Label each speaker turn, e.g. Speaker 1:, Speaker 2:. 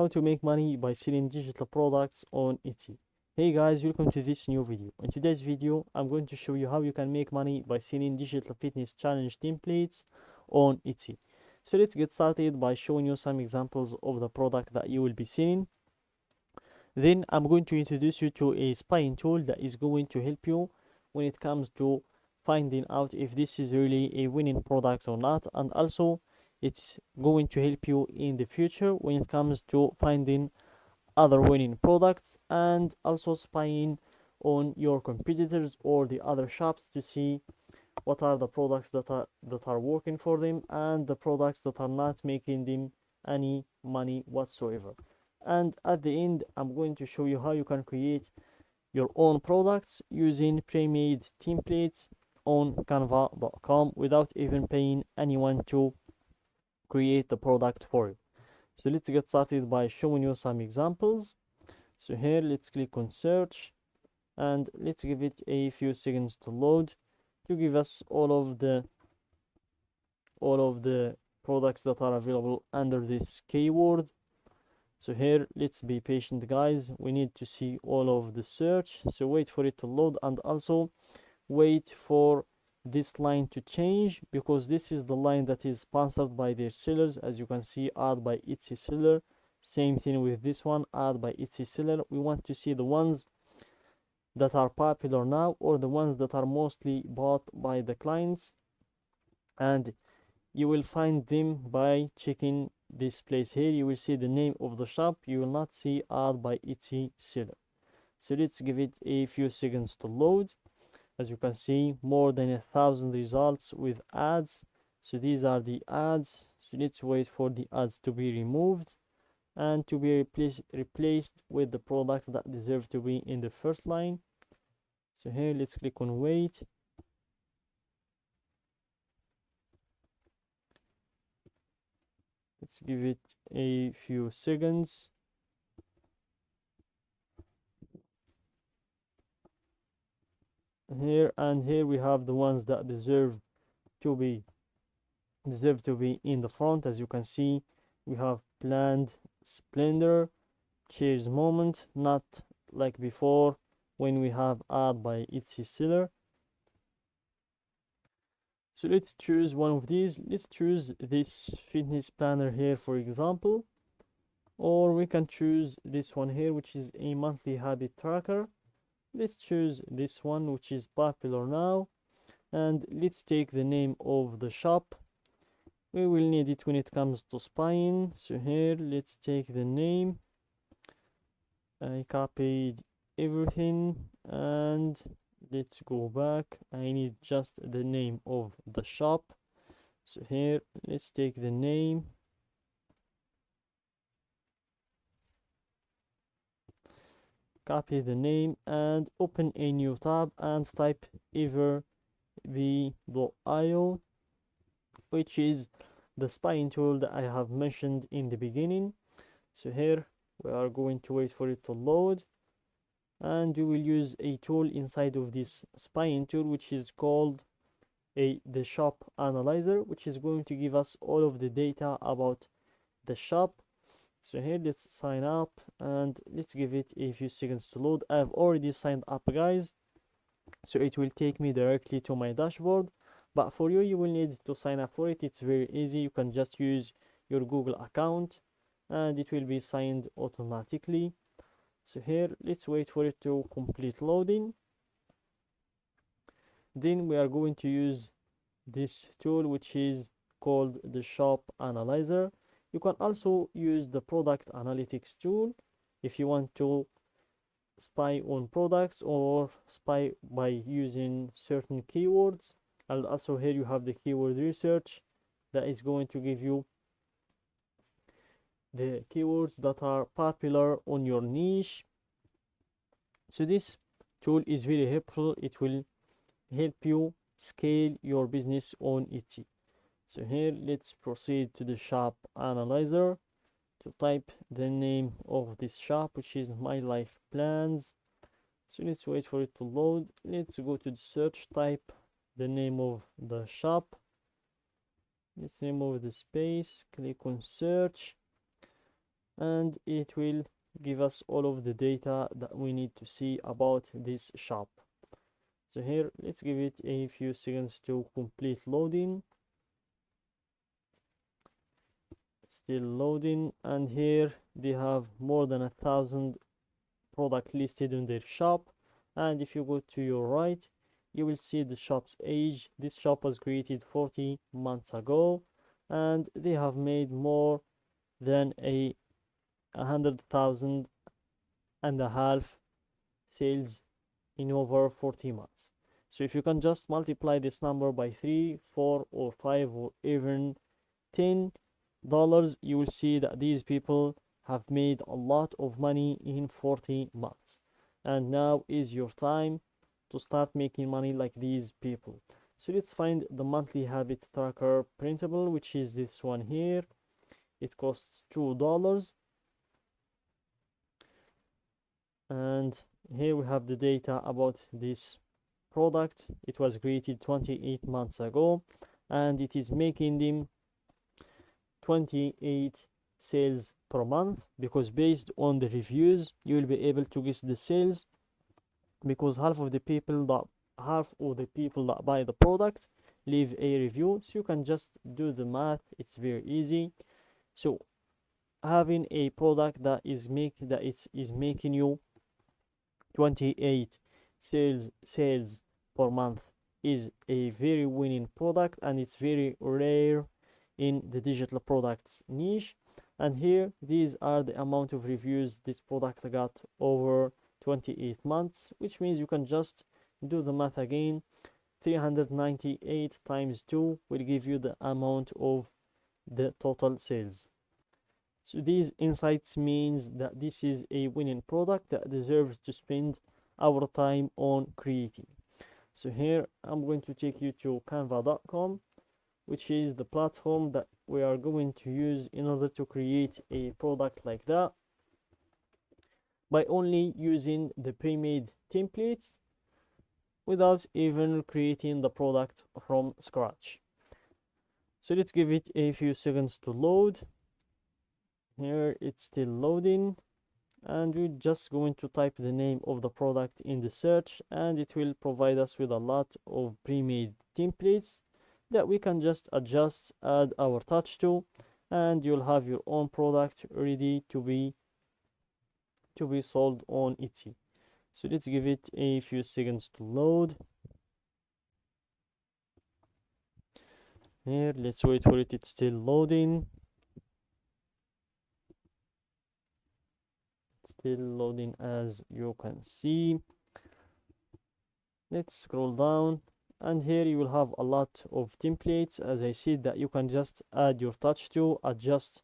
Speaker 1: how to make money by selling digital products on Etsy. Hey guys, welcome to this new video. In today's video, I'm going to show you how you can make money by selling digital fitness challenge templates on Etsy. So let's get started by showing you some examples of the product that you will be selling. Then I'm going to introduce you to a spying tool that is going to help you when it comes to finding out if this is really a winning product or not, and also it's going to help you in the future when it comes to finding other winning products, and also spying on your competitors or the other shops to see what are the products that are working for them and the products that are not making them any money whatsoever. And at the end, I'm going to show you how you can create your own products using pre-made templates on canva.com without even paying anyone to create the product for you. So let's get started by showing you some examples. So here, let's click on search and let's give it a few seconds to load to give us all of the products that are available under this keyword. So here, let's be patient guys, we need to see all of the search, so wait for it to load, and also wait for this line to change, because this is the line that is sponsored by their sellers. As you can see, ad by Etsy seller. Same thing with this one, ad by Etsy seller. We want to see the ones that are popular now, or the ones that are mostly bought by the clients, and you will find them by checking this place here. You will see the name of the shop, you will not see ad by Etsy seller. So let's give it a few seconds to load. As you can see, more than 1,000 results with ads. So these are the ads. So let's wait for the ads to be removed and to be replaced with the products that deserve to be in the first line. So here, let's click on wait. Let's give it a few seconds. Here we have the ones that to be deserve to be in the front. As you can see, we have planned splendor, cheers moment, not like before when we have ad by Etsy seller. So let's choose one of these. Let's choose this fitness planner here, for example, or we can choose this one here, which is a monthly habit tracker. Let's choose this one, which is popular now, and let's take the name of the shop. We will need it when it comes to spying. So here, let's take the name. I copied everything, and let's go back. I need just the name of the shop. So here, let's take the name, copy the name, and open a new tab and type everv.io, which is the spying tool that I have mentioned in the beginning. So here, we are going to wait for it to load, and we will use a tool inside of this spying tool, which is called the shop analyzer, which is going to give us all of the data about the shop. So here, let's sign up and let's give it a few seconds to load. I've already signed up guys, so it will take me directly to my dashboard, but for you, you will need to sign up for it. It's very easy. You can just use your Google account and it will be signed automatically. So here, let's wait for it to complete loading. Then we are going to use this tool, which is called the shop analyzer. You can also use the product analytics tool if you want to spy on products or spy by using certain keywords. And also here you have the keyword research that is going to give you the keywords that are popular on your niche. So this tool is very helpful. It will help you scale your business on Etsy. So here, let's proceed to the shop analyzer to type the name of this shop, which is My Life Plans. So let's wait for it to load. Let's go to the search, type the name of the shop. Let's remove the space, click on search, and it will give us all of the data that we need to see about this shop. So here, let's give it a few seconds to complete loading. Still loading, and here they have more than 1,000 product listed in their shop. And if you go to your right, you will see the shop's age. This shop was created 40 months ago, and they have made more than 100,000 and a half sales in over 40 months. So if you can just multiply this number by 3, 4, or 5, or even $10, you will see that these people have made a lot of money in 40 months. And now is your time to start making money like these people. So let's find the monthly habit tracker printable, which is this one here. It costs $2. And here we have the data about this product. It was created 28 months ago, and it is making them 28 sales per month, because based on the reviews you will be able to guess the sales, because half of the people that buy the product leave a review. So you can just do the math, it's very easy. So having a product that is making you 28 sales per month is a very winning product, and it's very rare in the digital products niche. And here, these are the amount of reviews this product got over 28 months, which means you can just do the math again. 398 times 2 will give you the amount of the total sales. So these insights means that this is a winning product that deserves to spend our time on creating. So here I'm going to take you to canva.com, which is the platform that we are going to use in order to create a product like that by only using the pre-made templates without even creating the product from scratch. So let's give it a few seconds to load. Here it's still loading, and we're just going to type the name of the product in the search, and it will provide us with a lot of pre-made templates that we can just adjust, add our touch to, and you'll have your own product ready to be sold on Etsy. So let's give it a few seconds to load. Here, let's wait for it, it's still loading. Still loading, as you can see. Let's scroll down, and here you will have a lot of templates, as I said, that you can just add your touch to, adjust